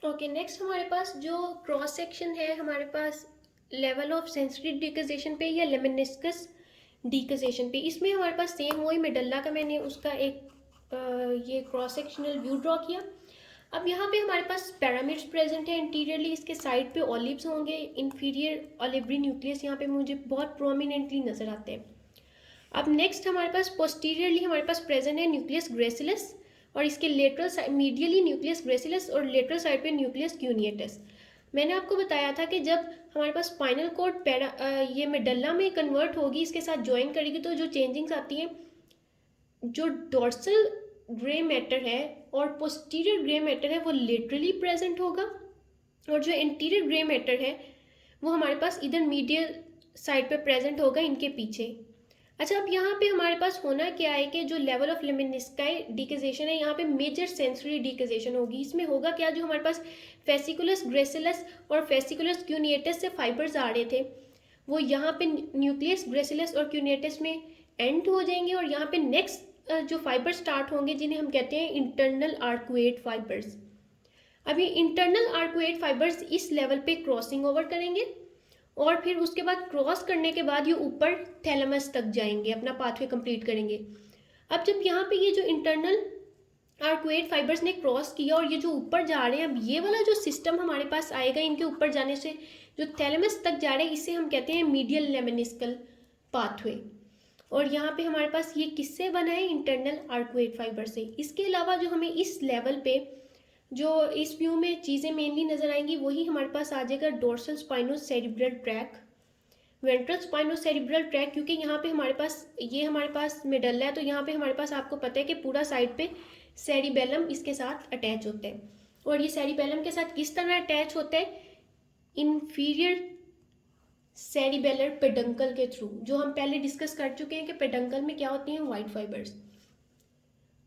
Okay, next हमारे पास जो cross section है हमारे पास लेवल ऑफ सेंसिटिव डिक्वेजेशन पे या लेमिनिस्कस डिक्वेजेशन पे, इसमें हमारे पास सेम वही मेडल्ला का मैंने उसका एक ये क्रॉस सेक्शनल व्यू ड्रॉ किया। अब यहाँ पे हमारे पास पैरामिड्स प्रेजेंट है इंटीरियरली, इसके साइड पे ऑलिव्स होंगे, इंफीरियर ऑलिवरी न्यूक्लियस यहाँ पे मुझे बहुत प्रोमिनेंटली नजर आते हैं। अब नेक्स्ट हमारे पास पोस्टीरियरली हमारे पास प्रेजेंट है न्यूक्लियस ग्रेसिलस, और इसके लेटरल साइड मीडियली न्यूक्लियस ग्रेसिलस और लेटरल साइड पे न्यूक्लियस क्यूनिएटस। मैंने आपको बताया था कि जब हमारे पास स्पाइनल कोड ये मेडल्ला में कन्वर्ट होगी, इसके साथ ज्वाइन करेगी, तो जो चेंजिंग्स आती हैं, जो डोर्सल ग्रे मैटर है और पोस्टीरियर ग्रे मैटर है वो लेटरली प्रेजेंट होगा, और जो इंटीरियर ग्रे मैटर है वो हमारे पास इधर मीडियल साइड पे प्रेजेंट होगा इनके पीछे। अच्छा, अब यहाँ पे हमारे पास होना क्या है कि जो लेवल ऑफ लेमिनिस्काई डिकेजेशन है यहाँ पे मेजर सेंसरी डिकेजेशन होगी। इसमें होगा क्या, जो हमारे पास फेसिकुलस ग्रेसिलस और फेसिकुलस क्यूनिएटस से फाइबर्स आ रहे थे वो यहाँ पे न्यूक्लियस ग्रेसिलस और क्यूनिएटस में एंड हो जाएंगे, और यहाँ पे नेक्स्ट जो फाइबर स्टार्ट होंगे जिन्हें हम कहते हैं इंटरनल आर्कुएट फाइबर्स। अभी इंटरनल आर्कुएट फाइबर्स इस लेवल पे क्रॉसिंग ओवर करेंगे, और फिर उसके बाद क्रॉस करने के बाद ये ऊपर थैलेमस तक जाएंगे, अपना पाथवे कंप्लीट करेंगे। अब जब यहाँ पे ये जो इंटरनल आर्कुएट फाइबर्स ने क्रॉस किया और ये जो ऊपर जा रहे हैं, अब ये वाला जो सिस्टम हमारे पास आएगा इनके ऊपर जाने से जो थैलेमस तक जा रहे हैं, इसे हम कहते हैं मीडियल लेमिनिस्कल पाथवे। और यहाँ पे हमारे पास ये किससे बना है, इंटरनल आर्कुएट फाइबर से। इसके अलावा जो हमें इस लेवल पे जो इस व्यू में चीज़ें मेनली नज़र आएंगी वही हमारे पास आ जाएगा डोर्सल स्पाइनोसेरिब्रल ट्रैक, वेंट्रल स्पाइनोसेरिब्रल ट्रैक, क्योंकि यहाँ पे हमारे पास मेडल्ला है, तो यहाँ पे हमारे पास आपको पता है कि पूरा साइड पे सेरिबेलम इसके साथ अटैच होता है। और ये सेरिबेलम के साथ किस तरह अटैच होता है, इंफीरियर सेरिबेलर पेडंकल के थ्रू, जो हम पहले डिस्कस कर चुके हैं कि पेडंकल में क्या होती हैं, वाइट फाइबर्स।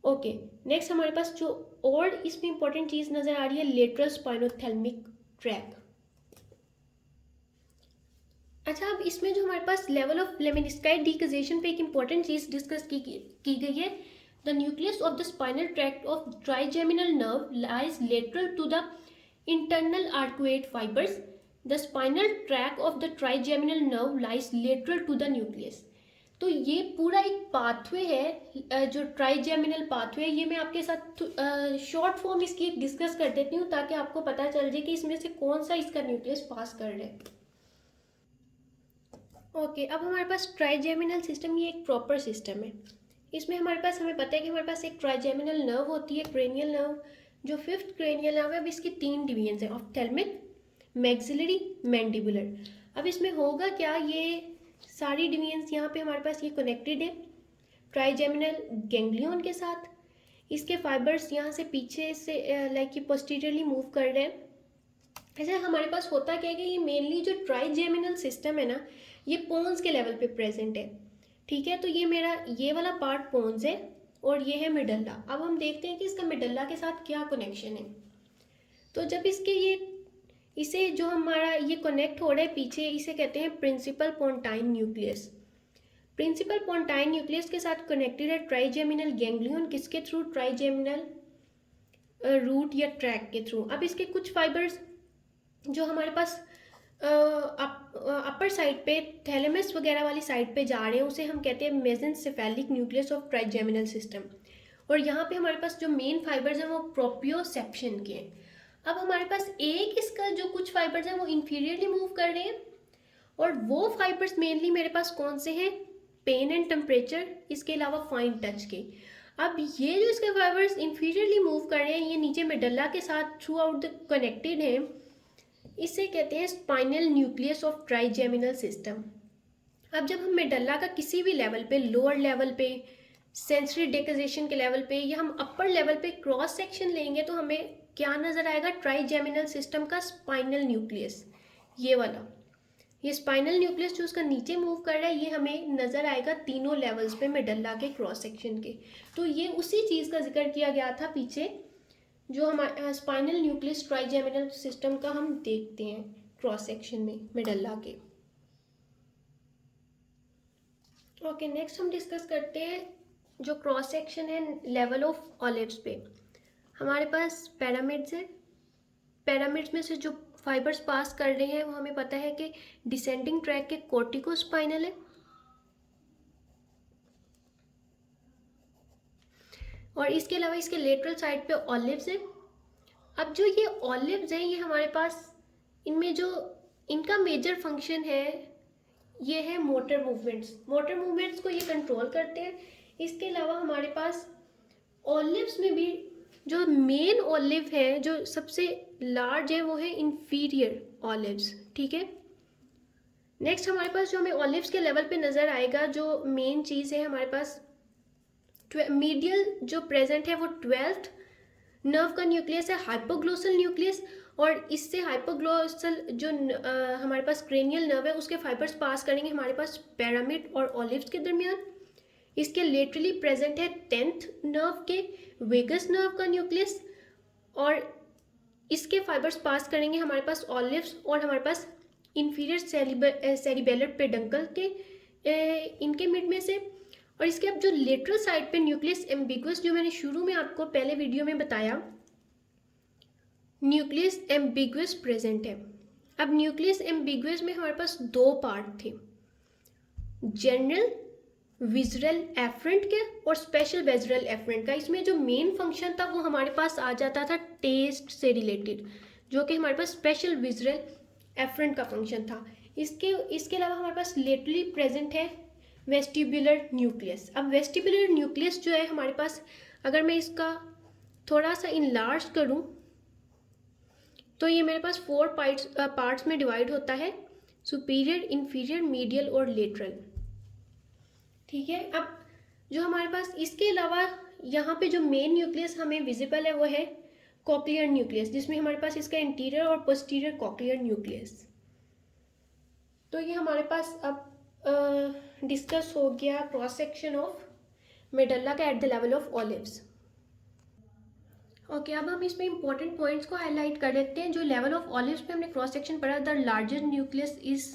ओके, नेक्स्ट हमारे पास जो और इसमें इंपॉर्टेंट चीज नजर आ रही है, लेटरल स्पाइनोथैलेमिक ट्रैक। अच्छा, अब इसमें जो हमारे पास लेवल ऑफ लेमिनिस्काई डिकेजेशन पे एक इंपॉर्टेंट चीज डिस्कस की गई है, the nucleus of the spinal tract of trigeminal nerve lies lateral to the internal arcuate fibres, the spinal track of the trigeminal nerve lies lateral to the nucleus. तो ये पूरा एक पाथवे है, जो ट्राइजेमिनल पाथवे है, ये मैं आपके साथ शॉर्ट फॉर्म इसकी एक डिस्कस कर देती हूँ ताकि आपको पता चल जाए कि इसमें से कौन सा इसका न्यूक्लियस पास कर रहा है। ओके, अब हमारे पास ट्राइजेमिनल सिस्टम ये एक प्रॉपर सिस्टम है। इसमें हमारे पास हमें पता है कि हमारे पास एक ट्राइजेमिनल नर्व होती है, क्रेनियल नर्व, जो फिफ्थ क्रेनियल नर्व है। अब इसकी तीन डिवीजन है, ऑफ्थेल्मिक, मैक्सिलरी, मैंडिबुलर। अब इसमें होगा क्या, ये सारी डिवीजन्स यहाँ पे हमारे पास ये कनेक्टेड है ट्राइजेमिनल गैंग्लियन के साथ। इसके फाइबर्स यहाँ से पीछे से लाइक ये पोस्टीरियरली मूव कर रहे हैं। ऐसा हमारे पास होता क्या है कि ये मेनली जो ट्राइजेमिनल सिस्टम है ना, ये पोन्स के लेवल पे प्रेजेंट है। ठीक है, तो ये मेरा ये वाला पार्ट पोन्स है और ये है मिडल्ला। अब हम देखते हैं कि इसका मिडल्ला के साथ क्या कनेक्शन है। तो जब इसके ये इसे जो हमारा ये कनेक्ट हो रहा है पीछे, इसे कहते हैं principal pontine nucleus. Principal pontine nucleus के साथ कनेक्टेड है ट्राइजेमिनल गैंग्लियन, किसके थ्रू, ट्राइजेमिनल रूट या ट्रैक के थ्रू। अब इसके कुछ फाइबर्स जो हमारे पास अपर साइड पे थैलेमस वगैरह वाली साइड पे जा रहे हैं, उसे हम कहते हैं मेसेंसेफेलिक न्यूक्लियस ऑफ ट्राइजेमिनल सिस्टम। और यहाँ पे हमारे पास जो मेन फाइबर्स हैं वो प्रोप्रियोसेप्शन के हैं। अब हमारे पास एक इसका जो कुछ फाइबर्स हैं वो इंफीरियरली मूव कर रहे हैं, और वो फाइबर्स मेनली मेरे पास कौन से हैं, पेन एंड टेम्परेचर, इसके अलावा फाइन टच के। अब ये जो इसके फाइबर्स इंफीरियरली मूव कर रहे हैं, ये नीचे मेडल्ला के साथ थ्रू आउट द कनेक्टेड है, इसे कहते हैं spinal nucleus of trigeminal system. अब जब हम मेडल्ला का किसी भी लेवल पे, लोअर लेवल पे, सेंसरी डेकोजेशन के लेवल पे, या हम अपर लेवल पे क्रॉस सेक्शन लेंगे, तो हमें क्या नजर आएगा, ट्राइजेमिनल सिस्टम का स्पाइनल न्यूक्लियस, ये वाला। ये स्पाइनल न्यूक्लियस जो उसका नीचे मूव कर रहा है, ये हमें नजर आएगा तीनों लेवल्स पे मेडल्ला के क्रॉस सेक्शन के। तो ये उसी चीज का जिक्र किया गया था पीछे, जो हमारे स्पाइनल न्यूक्लियस ट्राइजेमिनल सिस्टम का हम देखते हैं क्रॉस सेक्शन में मेडल्ला के। ओके, नेक्स्ट हम डिस्कस करते हैं जो क्रॉस सेक्शन है लेवल ऑफ ऑलिव्स पे। हमारे पास पैरामिड्स है, पैरामिड्स में से जो फाइबर्स पास कर रहे हैं वो हमें पता है कि डिसेंडिंग ट्रैक के कोर्टिकोस्पाइनल है, और इसके अलावा इसके लेटरल साइड पे ऑलिव्स है। अब जो ये ऑलिव्स हैं ये हमारे पास, इनमें जो इनका मेजर फंक्शन है ये है मोटर मूवमेंट्स। मोटर मूवमेंट्स को ये कंट्रोल करते हैं। इसके अलावा हमारे पास ऑलिव्स में भी जो मेन ऑलिव है, जो सबसे लार्ज है, वो है इंफीरियर ऑलिव्स। ठीक है, नेक्स्ट हमारे पास जो हमें ऑलिव्स के लेवल पे नज़र आएगा, जो मेन चीज़ है हमारे पास, मीडियल जो प्रेजेंट है वो 12th नर्व का न्यूक्लियस है, हाइपोग्लोसल न्यूक्लियस। और इससे हाइपोग्लोसल जो हमारे पास क्रेनियल नर्व है उसके फाइबर्स पास करेंगे हमारे पास पैरामिड और ऑलिव्स के दरमियान। इसके लेटरली प्रेजेंट है 10th नर्व के वेगस नर्व का न्यूक्लियस, और इसके फाइबर्स पास करेंगे हमारे पास ऑलिव्स और हमारे पास इंफीरियर सेरिबेलर पेडंकल के इनके मिड में से। और इसके अब जो लेटरल साइड पे न्यूक्लियस एम्बिगुअस, जो मैंने शुरू में आपको पहले वीडियो में बताया, न्यूक्लियस एम्बिगुअस प्रेजेंट है। अब न्यूक्लियस एम्बिगुअस में हमारे पास दो पार्ट थे, जनरल विजरल एफरेंट के और स्पेशल विजरल एफरेंट का। इसमें जो मेन फंक्शन था वो हमारे पास आ जाता था टेस्ट से रिलेटेड, जो कि हमारे पास स्पेशल विजरल एफरेंट का फंक्शन था। इसके अलावा हमारे पास लेटरली प्रेजेंट है वेस्टिबुलर न्यूक्लियस। अब वेस्टिबुलर न्यूक्लियस जो है हमारे पास, अगर मैं इसका थोड़ा सा इनलार्ज करूं तो ये मेरे पास 4 पार्ट्स में डिवाइड होता है, सुपीरियर, इंफीरियर, मीडियल और लेटरल। ठीक है, अब जो हमारे पास इसके अलावा यहाँ पे जो मेन न्यूक्लियस हमें विजिबल है वो है कॉक्लियर न्यूक्लियस, जिसमें हमारे पास इसका इंटीरियर और पोस्टीरियर कॉक्लियर न्यूक्लियस। तो ये हमारे पास अब डिस्कस हो गया क्रॉस सेक्शन ऑफ मेडल्ला का at the level of olives. Okay, अब हम इसमें इंपॉर्टेंट पॉइंट्स को हाईलाइट कर लेते हैं। जो लेवल ऑफ ऑलिव्स पे हमने क्रॉस सेक्शन पढ़ा, the largest nucleus is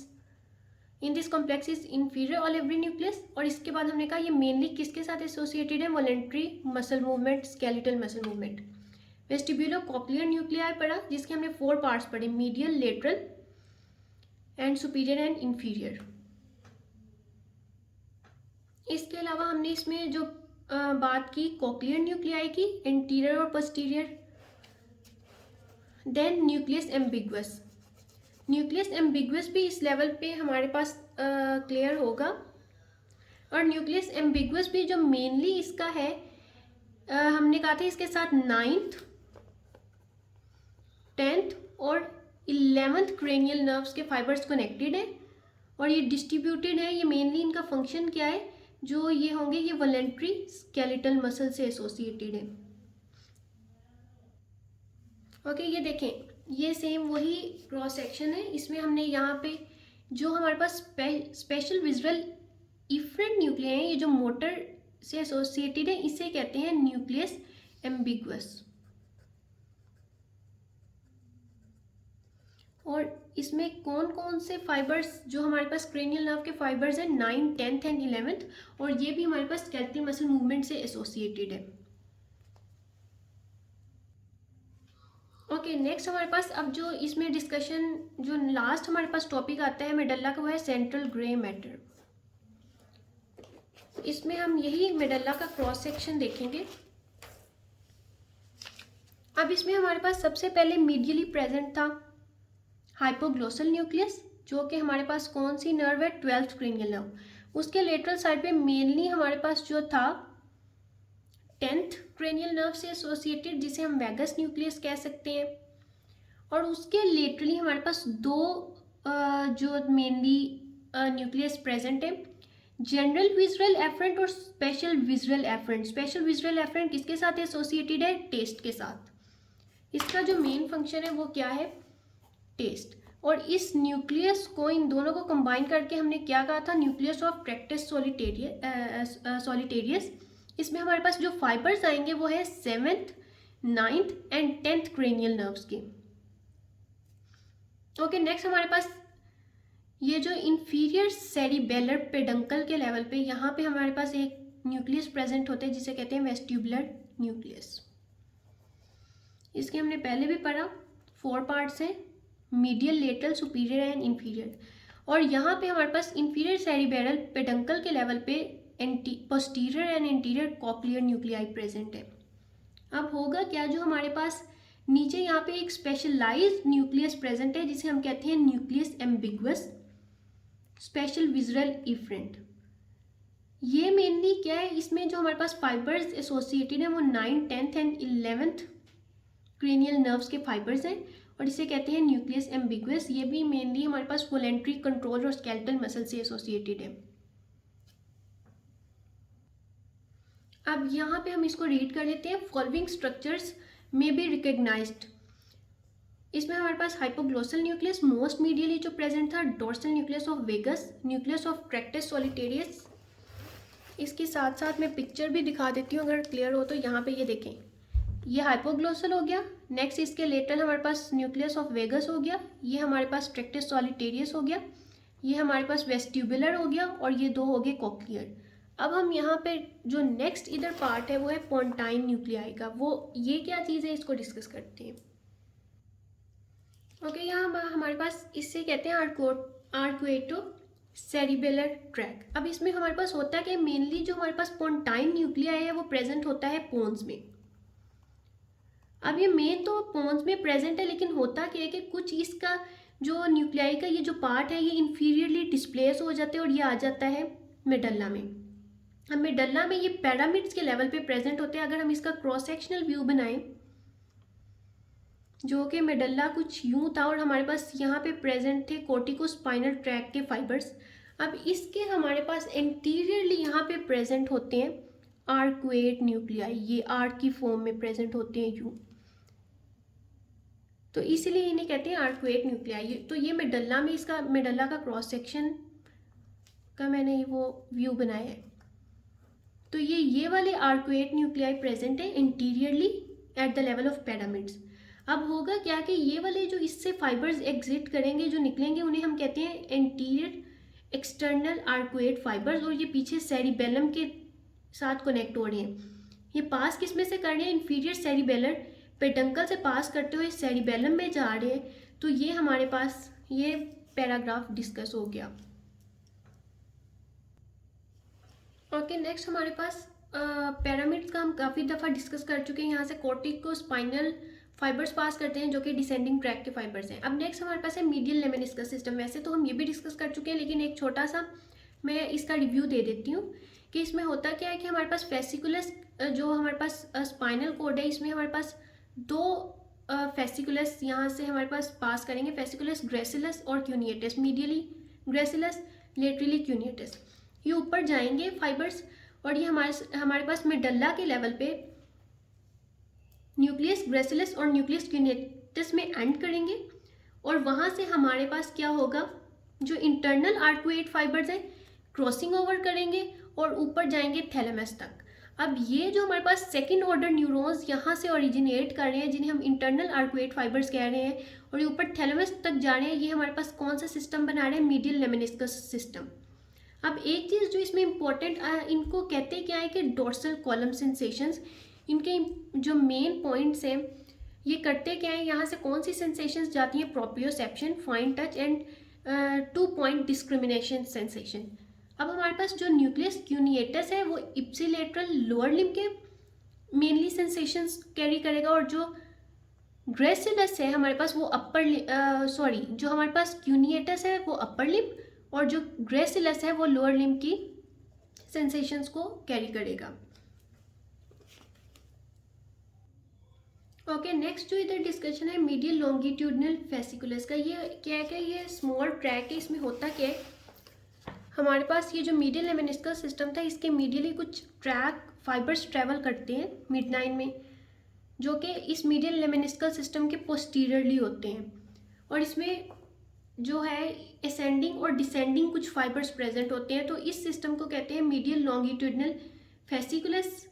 in this complex is inferior olivary nucleus. और इसके बाद हमने कहा ये मेनली किसके साथ एसोसिएटेड है, voluntary muscle movement, skeletal muscle movement. Vestibulo cochlear nuclei पढ़ा, जिसके हमने 4 पार्ट्स पढ़े, medial, lateral and superior and inferior. इसके अलावा हमने इसमें जो बात की कॉक्लियर न्यूक्लियाई की, इंटीरियर और posterior. Then nucleus ambiguus. Nucleus ambiguus भी इस लेवल पे हमारे पास क्लियर होगा। और न्यूक्लियस एम्बिगुअस भी जो मेनली इसका है, हमने कहा था इसके साथ 9th, 10th और 11th क्रेनियल नर्व्स के फाइबर्स कनेक्टेड है, और ये डिस्ट्रीब्यूटेड है। ये मेनली इनका फंक्शन क्या है, जो ये होंगे ये वॉलेंट्री स्केलेटल मसल से एसोसिएटेड है। ओके, ये देखें, ये सेम वही क्रॉस सेक्शन है। इसमें हमने यहाँ पे जो हमारे पास स्पेशल विजुअल इफरेंट न्यूक्लिया है, ये जो मोटर से एसोसिएटेड है, इसे कहते हैं न्यूक्लियस एम्बिगुअस। और इसमें कौन कौन से फाइबर्स जो हमारे पास क्रेनियल नर्व के फाइबर्स हैं, 9, 10th एंड 11th, और ये भी हमारे पास स्केलेटल मसल मूवमेंट से एसोसिएटेड है। ओके, नेक्स्ट हमारे पास अब जो इसमें डिस्कशन, जो लास्ट हमारे पास टॉपिक आता है मेडल्ला का, वो है सेंट्रल ग्रे मैटर। इसमें हम यही मेडल्ला का क्रॉस सेक्शन देखेंगे। अब इसमें हमारे पास सबसे पहले मीडियली प्रेजेंट था हाइपोग्लोसल न्यूक्लियस, जो कि हमारे पास कौन सी नर्व है, 12th क्रेनियल नर्व। उसके लेटरल साइड पे मेनली हमारे पास जो था 10th क्रेनियल नर्व से एसोसिएटेड, जिसे हम वैगस न्यूक्लियस कह सकते हैं। और उसके लेटरली हमारे पास दो जो मेनली न्यूक्लियस प्रेजेंट है, जनरल विजुअल एफरेंट और special visual efferent. Special visual efferent किसके साथ एसोसिएटेड है, टेस्ट के साथ। इसका जो मेन फंक्शन है वो क्या है, टेस्ट। और इस न्यूक्लियस को, इन दोनों को कंबाइन करके हमने क्या कहा था, न्यूक्लियस ऑफ ट्रैक्टस सॉलिटेरियस। इसमें हमारे पास जो फाइबर्स आएंगे वो है 7th, 9th and 10th cranial nerves के। ओके, नेक्स्ट हमारे पास ये जो इंफीरियर सेरिबेलर पेडंकल के लेवल पे, यहाँ पे हमारे पास एक न्यूक्लियस प्रेजेंट होते हैं जिसे कहते हैं वेस्टिबुलर न्यूक्लियस। इसके हमने पहले भी पढ़ा। 4 पार्ट्स हैं, medial, lateral, superior and inferior. और यहाँ पे हमारे पास इंफीरियर सेरिबेरल पेडंकल के लेवल पे posterior and interior cochlear nuclei present है। अब होगा क्या, जो हमारे पास नीचे यहाँ पे एक स्पेशलाइज्ड न्यूक्लियस प्रेजेंट है जिसे हम कहते हैं nucleus ambiguous special visual efferent. ये मेनली क्या है, इसमें जो हमारे पास फाइबर्स एसोसिएटेड है वो 9th, 10th and 11th cranial nerves के फाइबर्स हैं और इसे कहते हैं न्यूक्लियस एम्बिगुअस। ये भी मेनली हमारे पास वोलेंट्री कंट्रोल और स्केलेटल मसल से एसोसिएटेड है। अब यहाँ पे हम इसको रीड कर लेते हैं। फॉलोइंग स्ट्रक्चर्स में बी रिकग्नाइज्ड। इसमें हमारे पास हाइपोग्लोसल न्यूक्लियस मोस्ट मीडियली जो प्रेजेंट था, dorsal nucleus of vagus, nucleus of tractus solitarius. इसके साथ साथ मैं पिक्चर भी दिखा देती हूँ अगर क्लियर हो तो। यहाँ पे ये देखें, ये हाइपोग्लोसल हो गया। नेक्स्ट इसके लेटर हमारे पास न्यूक्लियस ऑफ वेगस हो गया, ये हमारे पास ट्रैक्टस सॉलिटेरियस हो गया, ये हमारे पास वेस्टिबुलर हो गया और ये दो हो गए कॉक्लियर। अब हम यहाँ पे जो नेक्स्ट इधर पार्ट है वो है पोंटाइन न्यूक्लियाई का। वो ये क्या चीज़ है इसको डिस्कस करते हैं। ओके, यहाँ हमारे पास इससे कहते हैं आर्कुएटो सेरिबेलर ट्रैक। अब इसमें हमारे पास होता है कि मेनली जो हमारे पास पोंटाइन न्यूक्लियाई है वो प्रेजेंट होता है पोन्स में। अब ये मेन तो पोन्स में प्रेजेंट है, लेकिन होता क्या है कि कुछ इसका जो न्यूक्लियाई का ये जो पार्ट है ये इंफीरियरली डिस्प्लेस हो जाते हैं और ये आ जाता है मेडल्ला में। अब मेडल्ला में ये पैरामिड्स के लेवल पे प्रेजेंट होते हैं। अगर हम इसका क्रॉस सेक्शनल व्यू बनाएं, जो कि मेडल्ला कुछ यूं था और हमारे पास यहाँ पे प्रेजेंट थे कोर्टिकोस्पाइनल ट्रैक के फाइबर्स। अब इसके हमारे पास एंटीरियरली यहाँ पे प्रेजेंट होते हैं आर्कुएट न्यूक्लियाई। ये आर्क की फॉर्म में प्रेजेंट होते हैं यूं, तो इसीलिए इन्हें कहते हैं आर्कुएट न्यूक्लियाई। तो ये मेडल्ला में इसका मेडल्ला का क्रॉस सेक्शन का मैंने वो व्यू बनाया है। तो ये वाले आर्कुएट न्यूक्लियाई प्रेजेंट है interiorly at the level of pyramids. अब होगा क्या कि ये वाले जो इससे फाइबर्स एग्जिट करेंगे, जो निकलेंगे, उन्हें हम कहते हैं एंटीरियर एक्सटर्नल आर्कुएट फाइबर्स। और ये पीछे सेरिबेलम के साथ कनेक्ट हो रहे हैं। ये पास किस में से कर रहे हैं, इंफीरियर सेरिबेलर पेडंकल से पास करते हुए सेरिबेलम में जा रहे हैं। तो ये हमारे पास ये पैराग्राफ डिस्कस हो गया। ओके, नेक्स्ट हमारे पास पिरामिड्स का हम काफ़ी दफ़ा डिस्कस कर चुके हैं। यहाँ से कोर्टिकोस्पाइनल फाइबर्स पास करते हैं जो कि डिसेंडिंग ट्रैक के फाइबर्स हैं। अब नेक्स्ट हमारे पास है मीडियल लेमेनिस्कस सिस्टम। वैसे तो हम ये भी डिस्कस कर चुके हैं, लेकिन एक छोटा सा मैं इसका रिव्यू दे देती हूँ कि इसमें होता क्या है कि हमारे पास फेसिकुलस, जो हमारे पास स्पाइनल कोड है, इसमें हमारे पास दो फेसिकुलस यहाँ से हमारे पास पास करेंगे, फेसिकुलस ग्रेसिलस और क्यूनिएटस। Medially ग्रेसिलस, laterally क्यूनिएटस। ये ऊपर जाएंगे फाइबर्स और ये हमारे पास मेडल्ला के लेवल पे न्यूक्लियस ग्रेसिलस और न्यूक्लियस क्यूनिएटस में एंड करेंगे। और वहाँ से हमारे पास क्या होगा, जो इंटरनल आर्कुएट फाइबर्स हैं क्रॉसिंग ओवर करेंगे और ऊपर जाएंगे थैलेमस तक। अब ये जो हमारे पास सेकेंड ऑर्डर न्यूरॉन्स यहाँ से ओरिजिनेट कर रहे हैं, जिन्हें हम इंटरनल आर्कुएट फाइबर्स कह रहे हैं, और ये ऊपर थैलेमस तक जा रहे हैं, ये हमारे पास कौन सा सिस्टम बना रहे हैं, मीडियल लेमेनिस्कस सिस्टम। अब एक चीज़ जो इसमें इंपॉर्टेंट, इनको कहते क्या है कि डोर्सल कॉलम सेंसेशंस। इनके जो मेन पॉइंट्स हैं ये करते क्या है, यहाँ से कौन सी सेंसेशंस जाती हैं, proprioception, fine touch and 2 point discrimination sensation. अब हमारे पास जो न्यूक्लियस क्यूनिएटस है वो इप्सिलेटरल लोअर लिम्ब के मेनली सेंसेशंस कैरी करेगा, और जो ग्रेसिलस है हमारे पास वो जो हमारे पास क्यूनिएटस है वो अपर लिम्ब, और जो ग्रेसिलस है वो लोअर लिम्ब की सेंसेशंस को कैरी करेगा। ओके, नेक्स्ट जो इधर डिस्कशन है मीडियल लॉन्गिट्यूडनल फेसिकुलस का। ये क्या है कि ये स्मॉल ट्रैक है। इसमें होता क्या है, हमारे पास ये जो मीडियल लेमेनिस्कस सिस्टम था, इसके मीडियली कुछ ट्रैक फाइबर्स ट्रेवल करते हैं मिडलाइन में, जो कि इस मीडियल लेमेनिस्कस सिस्टम के पोस्टीरियरली होते हैं। और इसमें जो है असेंडिंग और डिसेंडिंग कुछ फाइबर्स प्रेजेंट होते हैं। तो इस सिस्टम को कहते हैं मीडियल लॉन्गिट्यूडनल फेसिकुलस।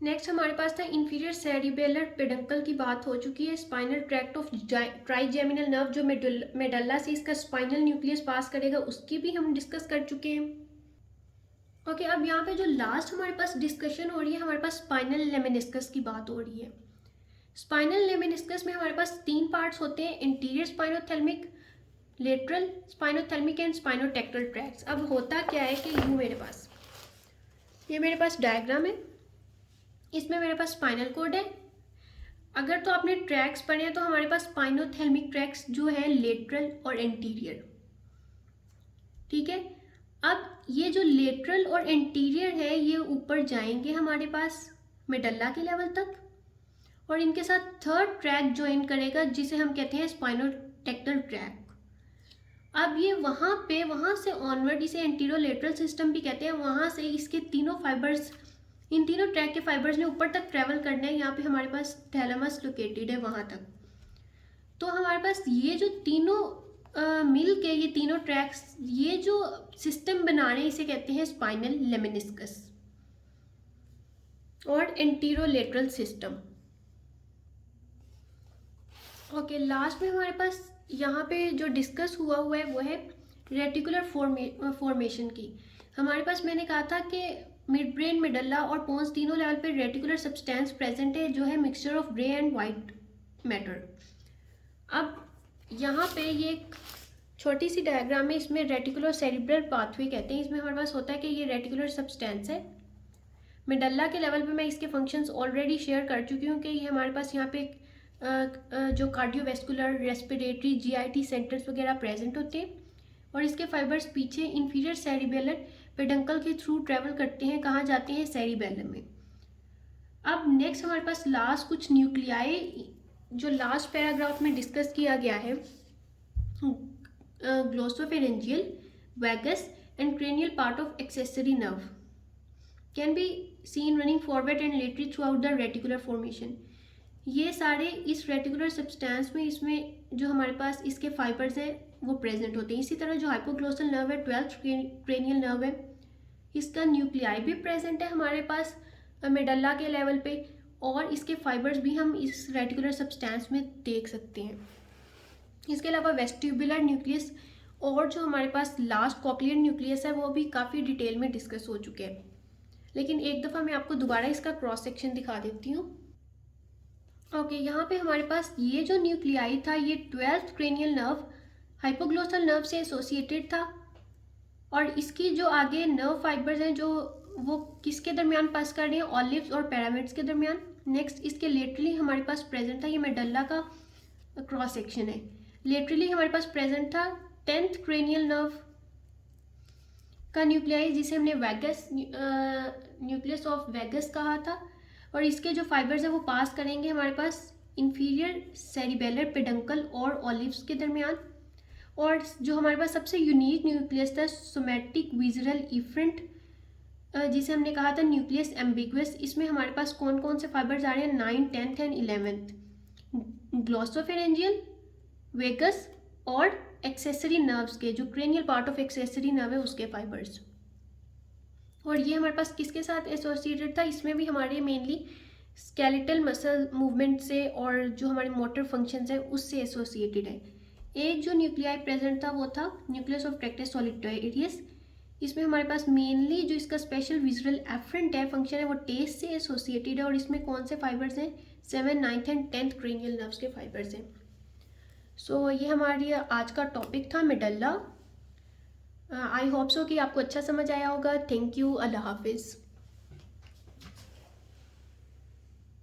नेक्स्ट हमारे पास था इंफीरियर सेरिबेलर पेडंकल की बात हो चुकी है। Spinal tract of trigeminal nerve, जो मेडल्ला से इसका स्पाइनल न्यूक्लियस पास करेगा, उसकी भी हम डिस्कस कर चुके हैं। ओके, अब यहाँ पे जो लास्ट हमारे पास डिस्कशन हो रही है, हमारे पास स्पाइनल लेमेनिस्कस की बात हो रही है। स्पाइनल लेमेनिस्कस में हमारे पास 3 पार्ट्स होते हैं, interior स्पाइनोथेल्मिक, lateral स्पाइनोथेल्मिक and spinotectal tracts. अब होता क्या है कि ये मेरे पास डायग्राम है, इसमें मेरे पास स्पाइनल कोड है। अगर तो आपने ट्रैक्स पढ़े हैं तो हमारे पास स्पाइनोथेल्मिक ट्रैक्ट्स जो है लेटरल और एंटीरियर, ठीक है। अब ये जो लेटरल और एंटीरियर है ये ऊपर जाएंगे हमारे पास मेडल्ला के लेवल तक, और इनके साथ थर्ड ट्रैक ज्वाइन करेगा जिसे हम कहते हैं स्पाइनोटेक्टल ट्रैक। अब ये वहाँ से ऑनवर्ड, इसे एंटीरोलेटरल सिस्टम भी कहते हैं, वहाँ से इसके तीनों फाइबर्स, इन तीनों ट्रैक के फाइबर्स ने ऊपर तक ट्रैवल करना है। यहाँ पे हमारे पास थैलेमस लोकेटेड है वहाँ तक। तो हमारे पास ये जो तीनों मिल के ये तीनों ट्रैक्स, ये जो सिस्टम बना रहे हैं इसे कहते हैं स्पाइनल लेमेनिस्कस और एंटीरोलेटरल सिस्टम। ओके, लास्ट में हमारे पास यहाँ पे जो डिस्कस हुआ है वो है रेटिकुलर फॉर्मेशन की। हमारे पास मैंने कहा था कि मिड ब्रेन, मेडल्ला और पोन्स तीनों लेवल पे रेटिकुलर सब्सटेंस प्रेजेंट है जो है mixture of grey and white matter. अब यहाँ पे ये एक छोटी सी डायग्राम में, इसमें रेटिकुलर सेरिब्रल पाथवे कहते हैं। इसमें हमारे पास होता है कि ये रेटिकुलर सब्सटेंस है। मेडल्ला के लेवल पे मैं इसके फंक्शंस ऑलरेडी शेयर कर चुकी हूँ कि ये हमारे पास यहाँ पे जो कार्डियोवेस्कुलर, रेस्पिरेटरी, जीआईटी सेंटर्स वगैरह प्रेजेंट होते हैं, और इसके फाइबर्स पीछे इंफीरियर सेरिबेलर पेडंकल के थ्रू ट्रेवल करते हैं, कहाँ जाते हैं, सेरिबेलम में। अब नेक्स्ट हमारे पास लास्ट कुछ न्यूक्लियाई जो लास्ट पैराग्राफ में डिस्कस किया गया है, glossopharyngeal, vagus and cranial part of accessory nerve can be seen running forward and laterally throughout the reticular formation. ये सारे इस रेटिकुलर सब्सटेंस में, इसमें जो हमारे पास इसके फाइबर्स हैं वो प्रेजेंट होते हैं। इसी तरह जो हाइपोग्लोसल नर्व है, 12th क्रेनियल नर्व है, इसका न्यूक्लियाई भी प्रेजेंट है हमारे पास मेडल्ला के लेवल पे, और इसके फाइबर्स भी हम इस रेटिकुलर सब्सटेंस में देख सकते हैं। इसके अलावा वेस्टिबुलर न्यूक्लियस और जो हमारे पास लास्ट कॉक्लियर न्यूक्लियस है वो भी काफ़ी डिटेल में डिस्कस हो चुके हैं, लेकिन एक दफ़ा मैं आपको दोबारा इसका क्रॉस सेक्शन दिखा देती हूँ। ओके, यहाँ पे हमारे पास ये जो न्यूक्लियाई था ये 12th cranial nerve hypoglossal nerve से एसोसिएटेड था, और इसकी जो आगे नर्व फाइबर्स हैं जो वो किसके दरमियान पास कर रहे हैं, ऑलिव्स और पैरामिड्स के दरमियान। नेक्स्ट इसके लेटरली हमारे पास प्रेजेंट था, ये मेडल्ला का क्रॉस सेक्शन है। लेटरली हमारे पास प्रेजेंट था 10th क्रेनियल नर्व का न्यूक्लियाई जिसे हमने वैगस, न्यूक्लियस ऑफ वैगस कहा था, और इसके जो फाइबर्स हैं वो पास करेंगे हमारे पास इंफीरियर सेरिबेलर पेडंकल और ऑलिव्स के दरमियान। और जो हमारे पास सबसे यूनिक न्यूक्लियस था, सोमैटिक विजरल इफरेंट, जिसे हमने कहा था न्यूक्लियस एम्बिगुअस, इसमें हमारे पास कौन कौन से फाइबर्स आ रहे हैं, 9th, 10th and 11th, glossopharyngeal, vagus और एक्सेसरी नर्व्स के, जो cranial part of accessory nerve है उसके फाइबर्स। और ये हमारे पास किसके साथ एसोसिएटेड था, इसमें भी हमारे मेनली स्केलेटल मसल मूवमेंट से और जो हमारे मोटर फंक्शंस है उससे एसोसिएटेड है। एक जो न्यूक्लियाई प्रेजेंट था वो था न्यूक्लियस ऑफ ट्रैक्टस सॉलिटोरियस। इसमें हमारे पास मेनली जो इसका स्पेशल विजुअल एफरेंट है, फंक्शन है, वो टेस्ट से एसोसिएटेड है, और इसमें कौन से फाइबर्स हैं, 7th, 9th and 10th cranial nerves के फाइबर्स हैं। सो ये हमारी आज का टॉपिक था मेडल्ला। आई होप सो कि आपको अच्छा समझ आया होगा। थैंक यू, अल्लाह हाफिज़।